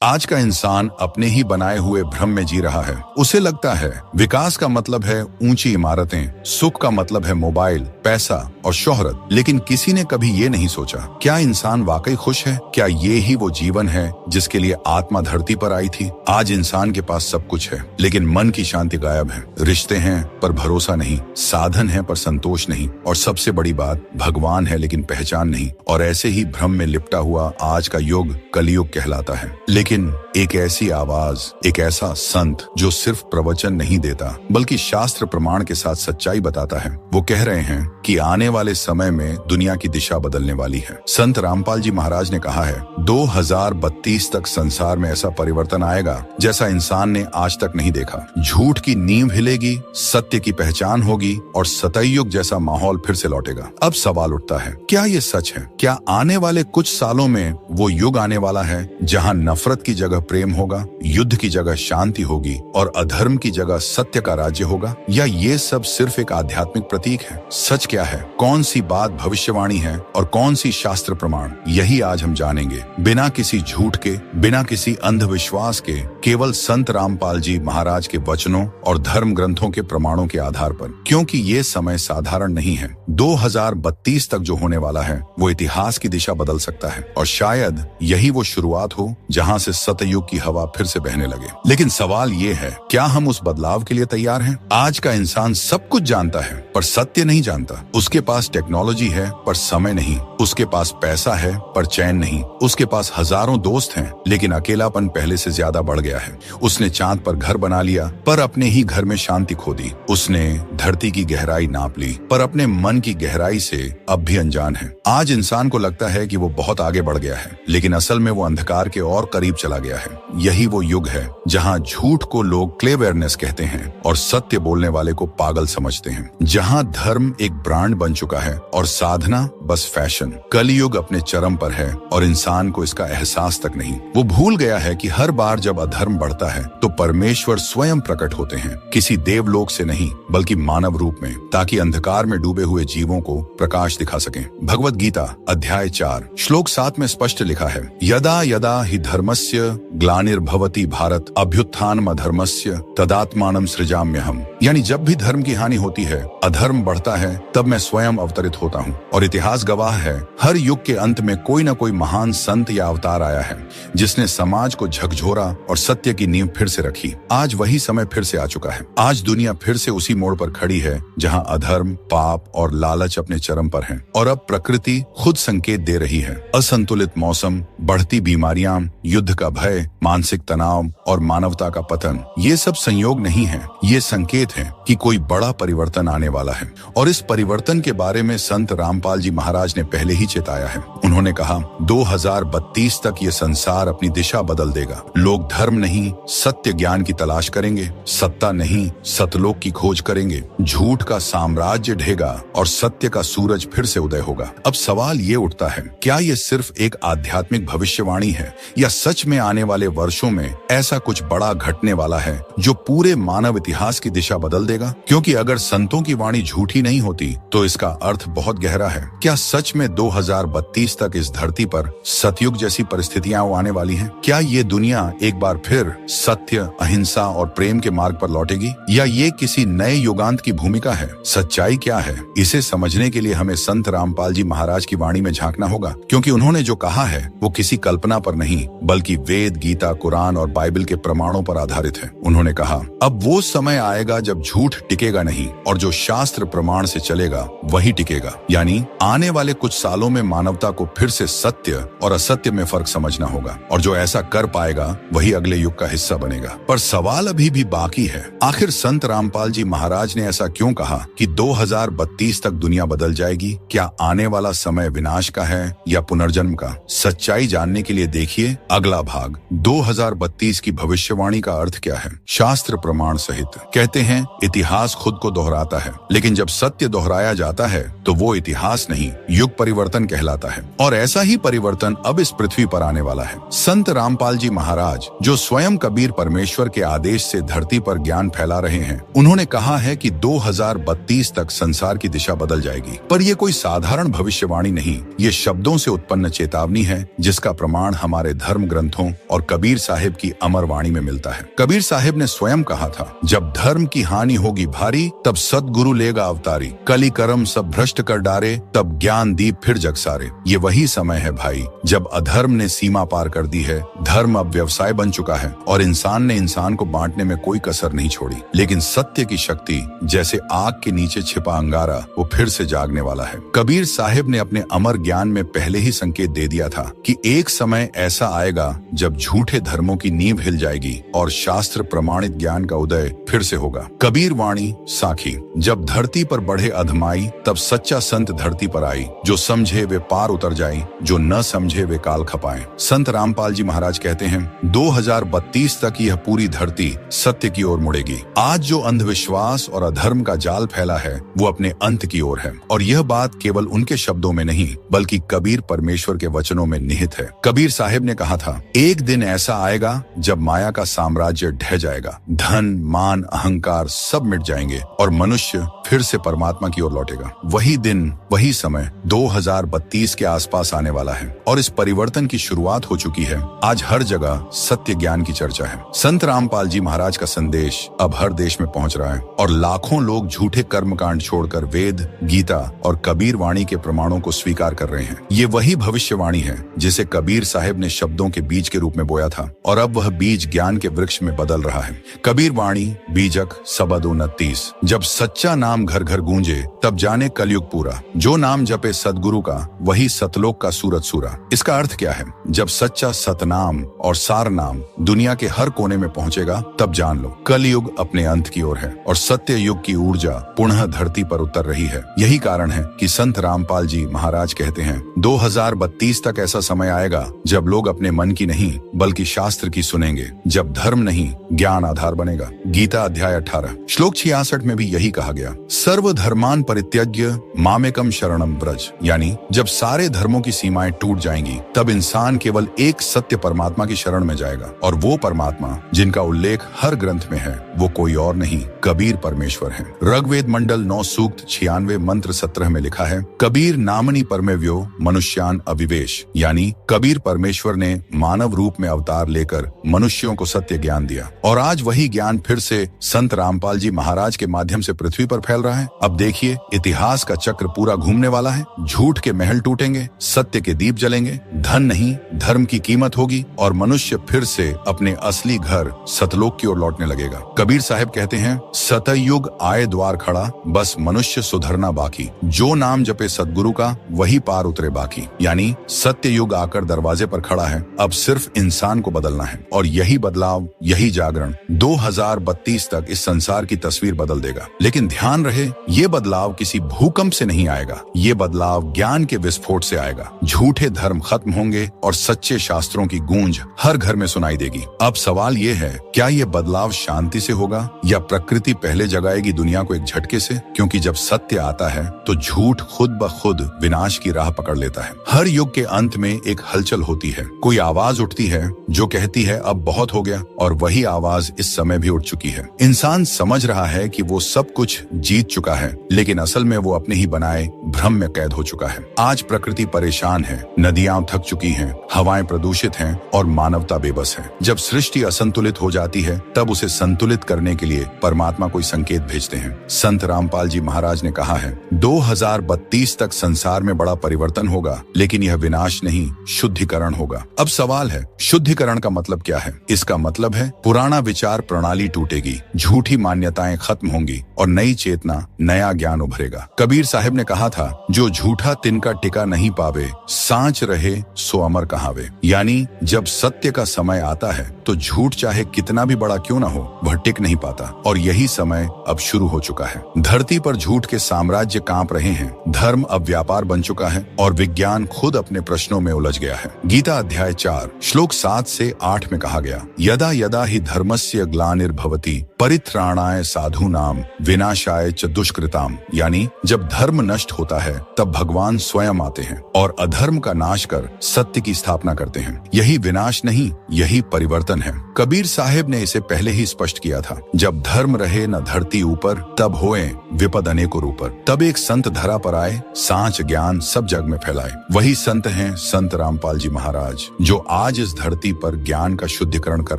आज का इंसान अपने ही बनाए हुए भ्रम में जी रहा है। उसे लगता है विकास का मतलब है ऊंची इमारतें, सुख का मतलब है मोबाइल, पैसा और शोहरत। लेकिन किसी ने कभी ये नहीं सोचा, क्या इंसान वाकई खुश है? क्या ये ही वो जीवन है जिसके लिए आत्मा धरती पर आई थी? आज इंसान के पास सब कुछ है, लेकिन मन की शांति गायब है। रिश्ते हैं पर भरोसा नहीं, साधन है पर संतोष नहीं, और सबसे बड़ी बात, भगवान है लेकिन पहचान नहीं। और ऐसे ही भ्रम में लिपटा हुआ आज का युग कलयुग कहलाता है। लेकिन एक ऐसी आवाज, एक ऐसा संत जो सिर्फ प्रवचन नहीं देता बल्कि शास्त्र प्रमाण के साथ सच्चाई बताता है, वो कह रहे हैं कि आने वाले समय में दुनिया की दिशा बदलने वाली है। संत रामपाल जी महाराज ने कहा है 2032 तक संसार में ऐसा परिवर्तन आएगा जैसा इंसान ने आज तक नहीं देखा। झूठ की नींव हिलेगी, सत्य की पहचान होगी और सतयुग जैसा माहौल फिर से लौटेगा। अब सवाल उठता है, क्या ये सच है? क्या आने वाले कुछ सालों में वो युग आने वाला है जहां नफरत की जगह प्रेम होगा, युद्ध की जगह शांति होगी और अधर्म की जगह सत्य का राज्य होगा? या ये सब सिर्फ एक आध्यात्मिक प्रतीक है? सच क्या है? कौन सी बात भविष्यवाणी है और कौन सी शास्त्र प्रमाण? यही आज हम जानेंगे, बिना किसी झूठ के, बिना किसी अंधविश्वास के, केवल संत रामपाल जी महाराज के वचनों और धर्म ग्रंथों के प्रमाणों के आधार पर। क्योंकि ये समय साधारण नहीं है। 2032 तक जो होने वाला है वो इतिहास की दिशा बदल सकता है, और शायद यही वो शुरुआत हो जहां से सतयुग की हवा फिर से बहने लगे। लेकिन सवाल ये है, क्या हम उस बदलाव के लिए तैयार हैं? आज का इंसान सब कुछ जानता है पर सत्य नहीं जानता। उसके पास टेक्नोलॉजी है पर समय नहीं, उसके पास पैसा है पर चैन नहीं, उसके पास हजारों दोस्त हैं लेकिन अकेलापन पहले से ज्यादा बढ़ गया है। उसने चांद पर घर बना लिया पर अपने ही घर में शांति खो दी। उसने धरती की गहराई नाप ली पर अपने मन की गहराई से अब भी अनजान है। आज इंसान को लगता है कि वो बहुत आगे बढ़ गया है, लेकिन असल में वो अंधकार के और करीब चला गया है। यही वो युग है जहां झूठ को लोग क्लेवरनेस कहते हैं और सत्य बोलने वाले को पागल समझते हैं, जहां धर्म एक ब्रांड बन चुका है और साधना बस फैशन। कलयुग अपने चरम पर है और इंसान को इसका एहसास तक नहीं। वो भूल गया है कि हर बार जब अधर्म बढ़ता है तो परमेश्वर स्वयं प्रकट होते हैं, किसी देवलोक से नहीं बल्कि मानव रूप में, ताकि अंधकार में डूबे हुए जीवों को प्रकाश दिखा सकें। भगवत गीता अध्याय 4 श्लोक 7 में स्पष्ट लिखा है, यदा यदा हि धर्मस्य ग्लानिर्भवति भारत अभ्युत्थानम अधर्मस्य तदात्मानं सृजाम्यहम्। यानी जब भी धर्म की हानि होती है, अधर्म बढ़ता है, तब मैं स्वयं अवतरित होता हूँ। और इतिहास गवाह है, हर युग के अंत में कोई न कोई महान संत या अवतार आया है जिसने समाज को झकझोरा और सत्य की नींव फिर से रखी। आज वही समय फिर से आ चुका है। आज दुनिया फिर से उसी मोड़ पर खड़ी है जहां अधर्म, पाप और लालच अपने चरम पर हैं। और अब प्रकृति खुद संकेत दे रही है। असंतुलित मौसम, बढ़ती बीमारियां, युद्ध का भय, मानसिक तनाव और मानवता का पतन, ये सब संयोग नहीं है, ये संकेत है कि कोई बड़ा परिवर्तन आने वाला है। और इस परिवर्तन के बारे में संत रामपाल जी महाराज ने पहले ही चेताया है। उन्होंने कहा 2032 तक ये संसार अपनी दिशा बदल देगा। लोग धर्म नहीं, सत्य ज्ञान की तलाश करेंगे, सत्ता नहीं, सतलोक की खोज करेंगे। झूठ का साम्राज्य ढहेगा और सत्य का सूरज फिर से उदय होगा। अब सवाल ये उठता है, क्या ये सिर्फ एक आध्यात्मिक भविष्यवाणी है या सच में आने वाले वर्षों में ऐसा कुछ बड़ा घटने वाला है जो पूरे मानव इतिहास की दिशा बदल देगा? क्योंकि अगर संतों की वाणी झूठी नहीं होती तो इसका अर्थ बहुत गहरा है। क्या सच में 2032 तक इस धरती पर सतयुग जैसी परिस्थितियां आने वाली हैं? क्या ये दुनिया एक बार फिर सत्य, अहिंसा और प्रेम के मार्ग पर लौटेगी, या ये किसी नए युगांत की भूमिका है? सच्चाई क्या है, इसे समझने के लिए हमें संत रामपाल जी महाराज की वाणी में झांकना होगा, क्योंकि उन्होंने जो कहा है वो किसी कल्पना पर नहीं बल्कि वेद, गीता, कुरान और बाइबल के प्रमाणों पर आधारित है। उन्होंने कहा, अब वो समय आएगा जब झूठ टिकेगा नहीं और जो शास्त्र प्रमाण से चलेगा वही टिकेगा। यानी आने वाले कुछ सालों में मानवता को फिर से सत्य और असत्य में फर्क समझना होगा, और जो ऐसा कर पाएगा वही अगले युग का हिस्सा बनेगा। पर सवाल अभी भी बाकी है, आखिर संत रामपाल जी महाराज ने ऐसा क्यों कहा कि 2032 तक दुनिया बदल जाएगी? क्या आने वाला समय विनाश का है या पुनर्जन्म का? सच्चाई जानने के लिए देखिए अगला भाग, 2032 की भविष्यवाणी का अर्थ क्या है शास्त्र प्रमाण सहित। कहते हैं इतिहास खुद को दोहराता है, लेकिन जब सत्य दोहराया जाता आता है तो वो इतिहास नहीं, युग परिवर्तन कहलाता है। और ऐसा ही परिवर्तन अब इस पृथ्वी पर आने वाला है। संत रामपाल जी महाराज, जो स्वयं कबीर परमेश्वर के आदेश से धरती पर ज्ञान फैला रहे हैं, उन्होंने कहा है कि 2032 तक संसार की दिशा बदल जाएगी। पर यह कोई साधारण भविष्यवाणी नहीं, ये शब्दों से उत्पन्न चेतावनी है, जिसका प्रमाण हमारे धर्म ग्रंथों और कबीर साहिब की अमर वाणी में मिलता है। कबीर साहिब ने स्वयं कहा था, जब धर्म की हानि होगी भारी, तब सतगुरु लेगा अवतारी। कली कर्म सब भ्रष्ट कर डारे, तब ज्ञान दीप फिर जग सारे। ये वही समय है भाई, जब अधर्म ने सीमा पार कर दी है, धर्म अब व्यवसाय बन चुका है और इंसान ने इंसान को बांटने में कोई कसर नहीं छोड़ी। लेकिन सत्य की शक्ति जैसे आग के नीचे छिपा अंगारा, वो फिर से जागने वाला है। कबीर साहिब ने अपने अमर ज्ञान में पहले ही संकेत दे दिया था कि एक समय ऐसा आएगा जब झूठे धर्मों की नींव हिल जाएगी और शास्त्र प्रमाणित ज्ञान का उदय फिर से होगा। कबीर वाणी साखी, जब धरती पर बढ़े अधमाई, तब सच्चा संत धरती पर आई। जो समझे वे पार उतर जाए, जो न समझे वे काल खपाए। संत रामपाल जी महाराज कहते हैं, 2032 तक यह पूरी धरती सत्य की ओर मुड़ेगी। आज जो अंधविश्वास और अधर्म का जाल फैला है, वो अपने अंत की ओर है। और यह बात केवल उनके शब्दों में नहीं, बल्कि कबीर परमेश्वर के वचनों में निहित है। कबीर साहिब ने कहा था, एक दिन ऐसा आएगा जब माया का साम्राज्य ढह जाएगा, धन मान अहंकार सब मिट जाएंगे और मनुष्य फिर से परमात्मा की ओर लौटेगा। वही दिन, वही समय 2032 के आसपास आने वाला है और इस परिवर्तन की शुरुआत हो चुकी है। आज हर जगह सत्य ज्ञान की चर्चा है। संत रामपाल जी महाराज का संदेश अब हर देश में पहुंच रहा है और लाखों लोग झूठे कर्मकांड छोड़कर वेद, गीता और कबीर वाणी के प्रमाणों को स्वीकार कर रहे हैं। ये वही भविष्यवाणी है जिसे कबीर साहिब ने शब्दों के बीज के रूप में बोया था और अब वह बीज ज्ञान के वृक्ष में बदल रहा है। कबीर वाणी बीजक सबद 29। जब सच्चा नाम घर घर गूंजे, तब जाने कलयुग पूरा। जो नाम जपे सदगुरु का, वही सतलोक का सूरज सूरा। इसका अर्थ क्या है? जब सच्चा सतनाम और सार नाम दुनिया के हर कोने में पहुंचेगा, तब जान लो कलयुग अपने अंत की ओर है और सत्य युग की ऊर्जा पुनः धरती पर उतर रही है। यही कारण है कि संत रामपाल जी महाराज कहते हैं, 2032 तक ऐसा समय आएगा जब लोग अपने मन की नहीं बल्कि शास्त्र की सुनेंगे, जब धर्म नहीं ज्ञान आधार बनेगा। गीता अध्याय 18 श्लोक 66 में भी यही कहा गया, सर्वधर्मान परित्यज्य मामेकम शरणम ब्रज। यानी जब सारे धर्मों की सीमाएं टूट जाएंगी, तब इंसान केवल एक सत्य परमात्मा की शरण में जाएगा और वो परमात्मा जिनका उल्लेख हर ग्रंथ में है, वो कोई और नहीं, कबीर परमेश्वर है। ऋग्वेद मंडल 9 सूक्त 96 मंत्र 17 में लिखा है, कबीर नामनी परमेव्यो मनुष्यान अविवेश। यानी कबीर परमेश्वर ने मानव रूप में अवतार लेकर मनुष्यों को सत्य ज्ञान दिया और आज वही ज्ञान फिर से संत रामपाल जी महाराज के माध्यम से पृथ्वी पर फैल रहा है। अब देखिए, इतिहास का चक्र पूरा घूमने वाला है। झूठ के महल टूटेंगे, सत्य के दीप जलेंगे, धन नहीं धर्म की कीमत होगी और मनुष्य फिर से अपने असली घर सतलोक की ओर लौटने लगेगा। कबीर साहब कहते हैं, सतयुग आए द्वार खड़ा, बस मनुष्य सुधरना बाकी। जो नाम जपे सदगुरु का, वही पार उतरे बाकी। यानी सत्य युग आकर दरवाजे पर खड़ा है, अब सिर्फ इंसान को बदलना है और यही बदलाव, यही जागरण 2032 तक इस संसार की तस्वीर बदल देगा। लेकिन ध्यान रहे, ये बदलाव किसी भूकंप से नहीं आएगा, ये बदलाव ज्ञान के विस्फोट से आएगा। झूठे धर्म खत्म होंगे और सच्चे शास्त्रों की गूंज हर घर में सुनाई देगी। अब सवाल ये है, क्या ये बदलाव शांति से होगा या प्रकृति पहले जगाएगी दुनिया को एक झटके से? क्योंकि जब सत्य आता है तो झूठ खुद ब खुद विनाश की राह पकड़ लेता है। हर युग के अंत में एक हलचल होती है, कोई आवाज उठती है जो कहती है अब बहुत हो गया, और वही आवाज इस समय भी उठ चुकी है। इंसान समझ रहा है कि वो सब कुछ जीत चुका है, लेकिन असल में वो अपने ही बनाए भ्रम में कैद हो चुका है। आज प्रकृति परेशान है, नदियां थक चुकी हैं, हवाएं प्रदूषित हैं और मानवता बेबस है। जब सृष्टि असंतुलित हो जाती है, तब उसे संतुलित करने के लिए परमात्मा कोई संकेत भेजते हैं। संत रामपाल जी महाराज ने कहा है, 2032 तक संसार में बड़ा परिवर्तन होगा, लेकिन यह विनाश नहीं, शुद्धिकरण होगा। अब सवाल है, शुद्धिकरण का मतलब क्या है? इसका मतलब है पुराना विचार प्रणाली टूटेगी, झूठी मान्यताएं खत्म होंगी और नई चेतना, नया ज्ञान उभरेगा। कबीर साहब ने कहा था, जो झूठा तिनका टिका नहीं पावे, सांच रहे सो अमर कहावे। यानी जब सत्य का समय आता है तो झूठ चाहे कितना भी बड़ा क्यों ना हो, वह टिक नहीं पाता और यही समय अब शुरू हो चुका है। धरती पर झूठ के साम्राज्य कांप रहे हैं, धर्म अब व्यापार बन चुका है और विज्ञान खुद अपने प्रश्नों में उलझ गया है। गीता अध्याय 4 श्लोक 7 से 8 में कहा गया, यदा यदा ही धर्मस्य ग्लानिर्भवति भवति परित्राणाय साधूनाम विनाशाय च दुष्कृताम, यानी जब धर्म नष्ट होता है तब भगवान स्वयं आते हैं और अधर्म का नाश कर सत्य की स्थापना करते हैं। यही विनाश नहीं, यही परिवर्तन है। कबीर साहिब ने इसे पहले ही स्पष्ट किया था, जब धर्म रहे न धरती ऊपर, तब होए विपद अनेकों ऊपर। तब एक संत धरा पर आए, सांच ज्ञान सब जग में फैलाए। वही संत हैं संत रामपाल जी महाराज, जो आज इस धरती पर ज्ञान का शुद्धिकरण कर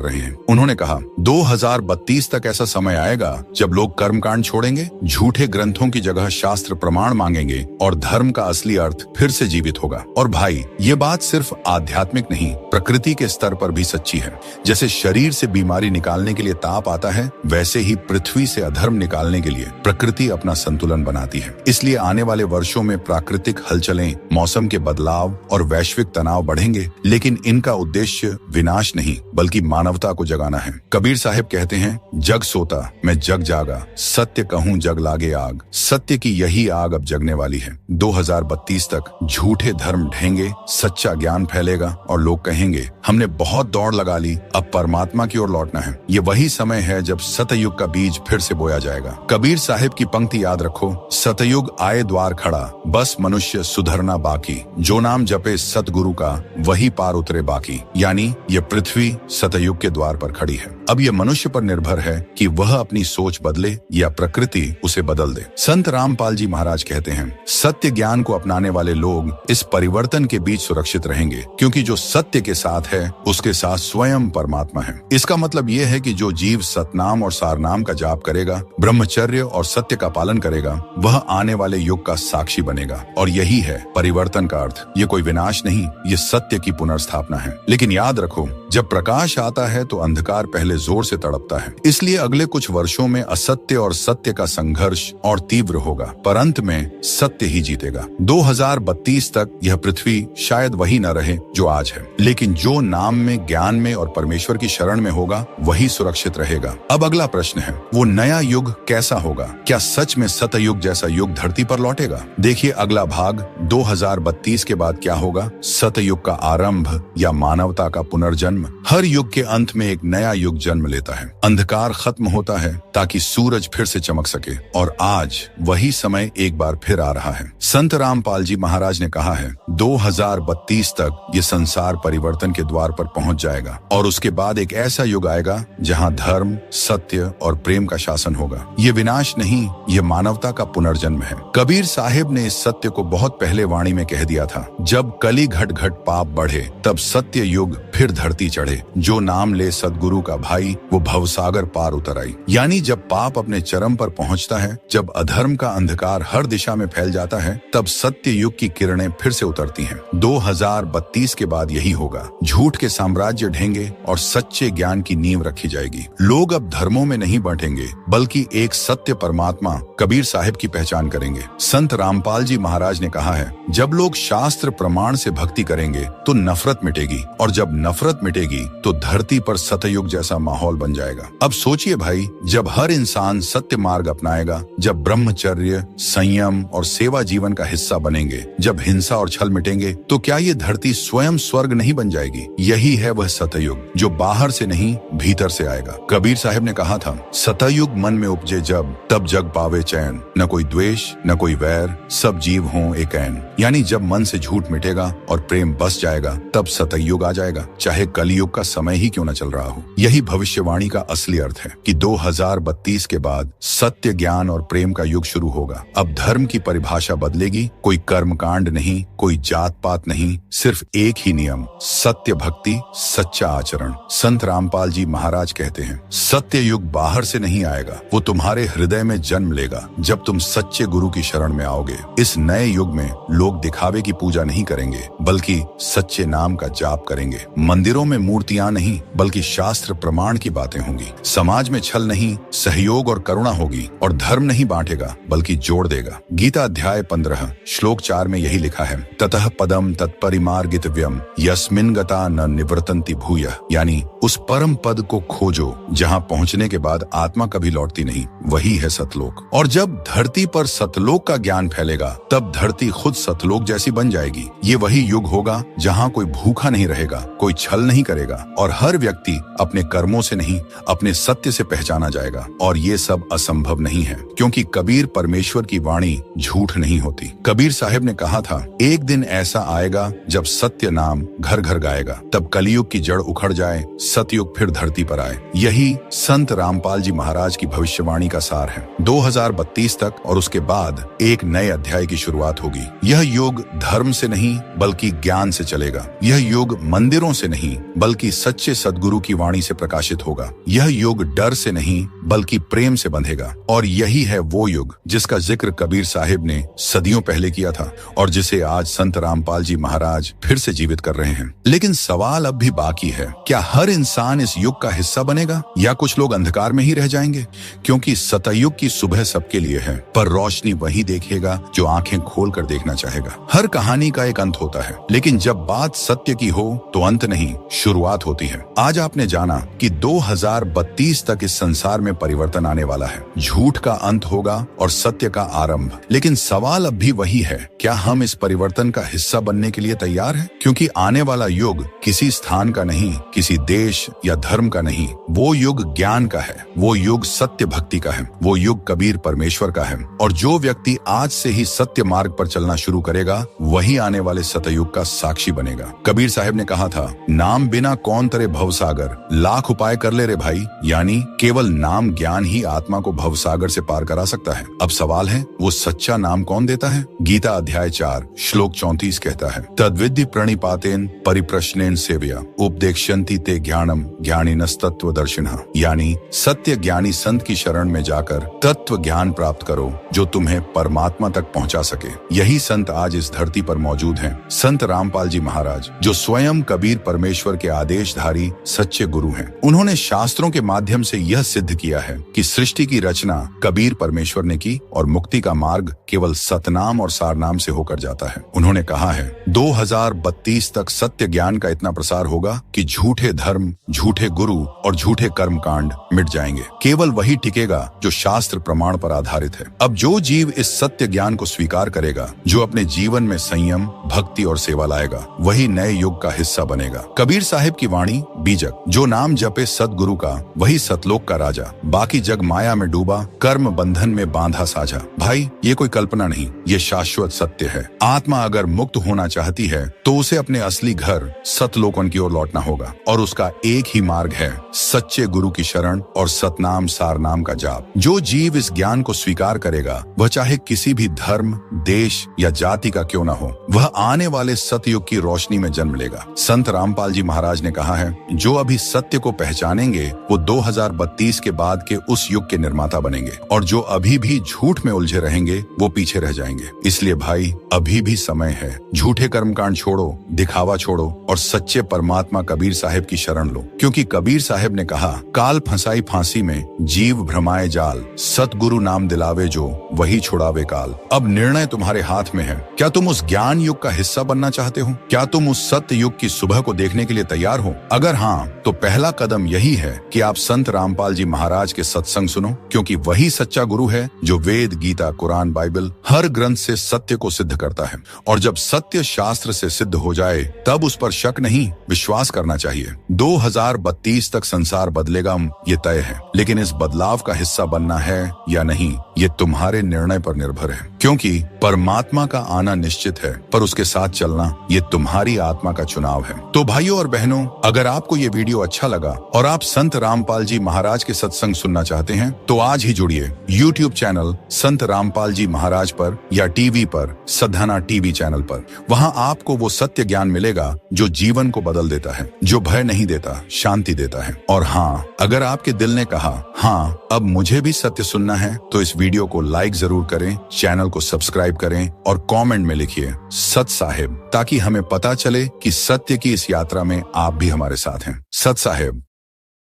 रहे हैं। उन्होंने कहा, 2032 तक ऐसा समय आएगा जब लोग कर्मकांड छोड़ेंगे, झूठे ग्रंथों की जगह शास्त्र प्रमाण मांगेंगे और धर्म का असली अर्थ फिर से जीवित होगा। और भाई, ये बात सिर्फ आध्यात्मिक नहीं, प्रकृति के स्तर पर भी सच्ची है। जैसे शरीर से बीमारी निकालने के लिए ताप आता है, वैसे ही पृथ्वी से अधर्म निकालने के लिए प्रकृति अपना संतुलन बनाती है। इसलिए आने वाले वर्षों में प्राकृतिक हलचलें, मौसम के बदलाव और वैश्विक तनाव बढ़ेंगे, लेकिन इनका उद्देश्य विनाश नहीं बल्कि मानवता को जगाना है। कबीर साहिब कहते हैं, जग सोता मैं जग जागा, सत्य कहूं जग लागे आग। सत्य की यही आग अब जगने वाली है। 2032 तक झूठे धर्म ढहेंगे, सच्चा ज्ञान फैलेगा और लोग कहेंगे, हमने बहुत दौड़ लगा ली, अब परमात्मा की ओर लौटना है। ये वही समय है जब सतयुग का बीज फिर से बोया जाएगा। कबीर साहिब की पंक्ति याद रखो, सतयुग आए द्वार खड़ा, बस मनुष्य सुधरना बाकी। जो नाम जपे सतगुरु का, वही पार उतरे बाकी। यानी ये पृथ्वी सतयुग के द्वार पर खड़ी है। अब ये मनुष्य पर निर्भर है कि वह अपनी सोच बदले या प्रकृति उसे बदल दे। संत रामपाल जी महाराज कहते हैं, सत्य ज्ञान को अपनाने वाले लोग इस परिवर्तन के बीच सुरक्षित रहेंगे, क्योंकि जो सत्य के साथ है उसके साथ स्वयं परमात्मा है। इसका मतलब ये है कि जो जीव सतनाम और सारनाम का जाप करेगा, ब्रह्मचर्य और सत्य का पालन करेगा, वह आने वाले युग का साक्षी बनेगा। और यही है परिवर्तन का अर्थ। ये कोई विनाश नहीं, ये सत्य की पुनर्स्थापना है। लेकिन याद रखो, जब प्रकाश आता है तो अंधकार पहले जोर से तड़पता है। इसलिए अगले कुछ वर्षों में असत्य और सत्य का संघर्ष और तीव्र होगा, पर अंत में सत्य ही जीतेगा। 2032 तक यह पृथ्वी शायद वही न रहे जो आज है, लेकिन जो नाम में, ज्ञान में और परमेश्वर की शरण में होगा, वही सुरक्षित रहेगा। अब अगला प्रश्न है, वो नया युग कैसा होगा? क्या सच में सतयुग जैसा युग धरती पर लौटेगा? देखिए अगला भाग, 2032 के बाद क्या होगा, सतयुग का आरंभ या मानवता का पुनर्जन्म। हर युग के अंत में एक नया युग जन्म लेता है। अंधकार खत्म होता है ताकि सूरज फिर से चमक सके, और आज वही समय एक बार फिर आ रहा है। संत रामपाल जी महाराज ने कहा है, 2032 तक ये संसार परिवर्तन के द्वार पर पहुंच जाएगा, और उसके बाद एक ऐसा युग आएगा जहां धर्म, सत्य और प्रेम का शासन होगा। ये विनाश नहीं, ये मानवता का पुनर्जन्म है। कबीर साहिब ने इस सत्य को बहुत पहले वाणी में कह दिया था, जब कली घट घट पाप बढ़े, तब सत्य युग फिर धरती चढ़े। जो नाम ले सदगुरु का भाई, वो भवसागर पार उतर आई। यानी जब पाप अपने चरम पर पहुंचता है, जब अधर्म का अंधकार हर दिशा में फैल जाता है, तब सत्य युग की किरणें फिर से उतरती हैं। 2032 के बाद यही होगा। झूठ के साम्राज्य ढहेंगे और सच्चे ज्ञान की नींव रखी जाएगी। लोग अब धर्मों में नहीं बांटेंगे, बल्कि एक सत्य परमात्मा कबीर साहिब की पहचान करेंगे। संत रामपाल जी महाराज ने कहा है, जब लोग शास्त्र प्रमाण से भक्ति करेंगे तो नफरत मिटेगी, और जब नफरत मिटेगी तो धरती पर सतयुग जैसा माहौल बन जाएगा। अब सोचिए भाई, जब हर इंसान सत्य मार्ग अपनाएगा, जब ब्रह्मचर्य, संयम और सेवा जीवन का हिस्सा बनेंगे, जब हिंसा और छल मिटेंगे, तो क्या ये धरती स्वयं स्वर्ग नहीं बन जाएगी? यही है वह सतयुग, जो बाहर से नहीं भीतर से आएगा। कबीर साहिब ने कहा था, सतयुग मन में उपजे जब, तब जग पावे चैन, न कोई द्वेष न कोई वैर, सब जीव हों एक ऐन। यानी जब मन से झूठ मिटेगा और प्रेम बस जाएगा, तब सतयुग आ जाएगा, चाहे कलयुग का समय ही क्यों न चल रहा हो। यही भविष्यवाणी का असली अर्थ है कि 2032 के बाद सत्य, ज्ञान और प्रेम का युग शुरू होगा। अब धर्म की परिभाषा बदलेगी, कोई कर्मकांड नहीं, कोई जात पात नहीं, सिर्फ एक ही नियम, सत्य भक्ति, सच्चा आचरण। संत रामपाल जी महाराज कहते हैं, सत्य युग बाहर से नहीं आएगा, वो तुम्हारे हृदय में जन्म लेगा जब तुम सच्चे गुरु की शरण में आओगे। इस नए युग में लोग दिखावे की पूजा नहीं करेंगे, बल्कि सच्चे नाम का जाप करेंगे। मंदिरों में मूर्तियां नहीं, बल्कि शास्त्र प्रमाण की बातें होंगी। समाज में छल नहीं, सहयोग और करुणा होगी, और धर्म नहीं बांटेगा बल्कि जोड़ देगा। गीता अध्याय 15 श्लोक 4 में यही लिखा है, ततः पदम तत्परिमार्गितव्यम यस्मिन् गता न निवर्तन्ति भूयः। यानी उस परम पद को खोजो जहाँ पहुँचने के बाद आत्मा कभी लौटती नहीं, वही है सतलोक। और जब धरती पर सतलोक का ज्ञान फैलेगा तब धरती खुद सतलोक जैसी बन जाएगी। ये वही युग होगा जहाँ कोई भूखा नहीं रहेगा, कोई छल नहीं करेगा और हर व्यक्ति अपने कर्मों से नहीं अपने सत्य से पहचाना जाएगा। और ये सब असंभव नहीं है, क्योंकि कबीर परमेश्वर की वाणी झूठ नहीं होती। कबीर साहब ने कहा था, एक दिन ऐसा आएगा जब सत्य नाम घर घर गाएगा, तब कलयुग की जड़ उखड़ जाए, सतयुग फिर धरती पर आए। यही संत रामपाल जी महाराज की भविष्यवाणी का सार है। 2032 तक और उसके बाद एक नए अध्याय की शुरुआत होगी। यह युग धर्म से नहीं बल्कि ज्ञान से चलेगा। यह युग मंदिरों से नहीं बल्कि सच्चे सद्गुरु की वाणी से प्रकाशित होगा। यह युग डर से नहीं बल्कि प्रेम से बंधेगा। और यही है वो युग जिसका जिक्र कबीर साहिब ने सदियों पहले किया था और जिसे आज संत रामपाल जी महाराज फिर से जीवित कर रहे हैं। लेकिन सवाल अब भी बाकी है, क्या हर इंसान इस युग का हिस्सा बनेगा या कुछ लोग अंधकार में ही रह जाएंगे? क्योंकि सतयुग की सुबह सबके लिए है, पर रोशनी वही देखेगा जो आंखें खोलकर देखना चाहेगा। हर कहानी का एक अंत होता है, लेकिन जब बात सत्य की हो तो अंत नहीं, शुरुआत होती है। आज आपने जाना कि 2032 तक इस संसार में परिवर्तन आने वाला है। झूठ का अंत होगा और सत्य का आरंभ। लेकिन सवाल अब भी वही है, क्या हम इस परिवर्तन का हिस्सा बनने के लिए तैयार हैं? क्योंकि आने वाला युग किसी स्थान का नहीं, किसी देश या धर्म का नहीं, वो युग ज्ञान का है, वो युग सत्य भक्ति का है, वो युग कबीर परमेश्वर का है। और जो व्यक्ति आज से ही सत्य मार्ग पर चलना शुरू करेगा वही आने वाले सतयुग का साक्षी बनेगा। कबीर साहब ने कहा था, नाम बिना कौन तरे भवसागर, लाख उपाय कर ले रे भाई। यानी केवल नाम ज्ञान ही आत्मा को भवसागर से पार करा सकता है। अब सवाल है, वो सच्चा नाम कौन देता है? गीता अध्याय 4 श्लोक 34 कहता है, तद्विद्धि प्रणिपातेन परिप्रश्नेन सेव्या उपदेक्ष्यन्ति ते ज्ञानम ज्ञानिनस्तत्व दर्शिनः। यानी सत्य ज्ञानी संत की शरण में जाकर तत्व ज्ञान प्राप्त करो जो तुम्हें परमात्मा तक पहुंचा सके। यही संत आज इस धरती पर मौजूद हैं। संत रामपाल जी महाराज जो स्वयं कबीर परमेश्वर के आदेशधारी सच्चे गुरु हैं। उन्होंने शास्त्रों के माध्यम से यह सिद्ध किया है कि सृष्टि की रचना कबीर परमेश्वर ने की और मुक्ति का मार्ग केवल सतनाम और सारनाम से होकर जाता है। उन्होंने कहा है, 2032 तक सत्य ज्ञान का इतना प्रसार होगा कि झूठे धर्म, झूठे गुरु और झूठे कर्म कांड मिट जाएंगे। केवल वही टिकेगा जो शास्त्र प्रमाण पर आधारित है। अब जो जीव इस सत्य ज्ञान को स्वीकार करेगा, जो अपने जीवन में संयम, भक्ति और सेवा लाएगा, वही नए युग का हिस्सा बनेगा। कबीर साहिब की वाणी बीजक, जो नाम जपे सतगुरु का वही सतलोक का राजा। बाकी जग माया में डूबा, कर्म बंधन में बांधा साझा। भाई, ये कोई कल्पना नहीं, ये शाश्वत सत्य है। आत्मा अगर मुक्त होना चाहती है तो उसे अपने असली घर सतलोकन की ओर लौटना होगा और उसका एक ही मार्ग है, सच्चे गुरु की शरण और सतनाम सारनाम का जाप। जो जीव इस ज्ञान को स्वीकार करेगा, वह चाहे किसी भी धर्म, देश या जाति का क्यों ना हो, वह आने वाले सतयुग की रोशनी में जन्म लेगा। संत रामपाल जी महाराज ने कहा है, जो अभी सत्य को पहचानेंगे वो 2032 के बाद के उस युग के निर्माता बनेंगे और जो अभी भी झूठ में उलझे रहेंगे वो पीछे रह जाएंगे। इसलिए भाई, अभी भी समय है। झूठे कर्मकांड छोड़ो, दिखावा छोड़ो और सच्चे परमात्मा कबीर साहिब की शरण लो। क्योंकि कबीर साहिब ने कहा, काल फंसाई फांसी में जीव भ्रमाए जाल, सतगुरु नाम दिलावे जो वही छुड़ावे काल। अब निर्णय तुम्हारे हाथ में है। क्या तुम उस ज्ञान युग का हिस्सा बनना चाहते हो? क्या तुम उस सत्य युग की सुबह को देखने के लिए तैयार हो? अगर हाँ, तो पहला कदम यही है कि आप संत रामपाल जी महाराज के सत्संग सुनो, क्योंकि वही सच्चा गुरु है जो वेद, गीता, कुरान, बाइबल हर ग्रंथ से सत्य को सिद्ध करता है। और जब सत्य शास्त्र से सिद्ध हो जाए तब उस पर शक नहीं, विश्वास करना चाहिए। 2032 तक संसार बदलेगा, ये तय है। लेकिन इस बदलाव का हिस्सा बनना है या नहीं, ये तुम्हारे निर्णय पर निर्भर है। क्योंकि परमात्मा का आना निश्चित है, पर उसके साथ चलना ये तुम्हारी आत्मा का चुनाव है। तो भाइयों और बहनों, अगर आपको ये वीडियो अच्छा लगा और आप संत रामपाल जी महाराज के सत्संग सुनना चाहते हैं तो आज ही जुड़िए YouTube चैनल संत रामपाल जी महाराज पर या टीवी पर सधना टीवी चैनल पर। वहां आपको वो सत्य ज्ञान मिलेगा जो जीवन को बदल देता है, जो भय नहीं देता, शांति देता है। और हाँ, अगर आपके दिल ने कहा, हाँ अब मुझे भी सत्य सुनना है, तो इस वीडियो को लाइक जरूर करें, चैनल को सब्सक्राइब करें और कमेंट में लिखिए सत साहिब, ताकि हमें पता चले कि सत्य की इस यात्रा में आप भी हमारे साथ हैं। सत साहिब।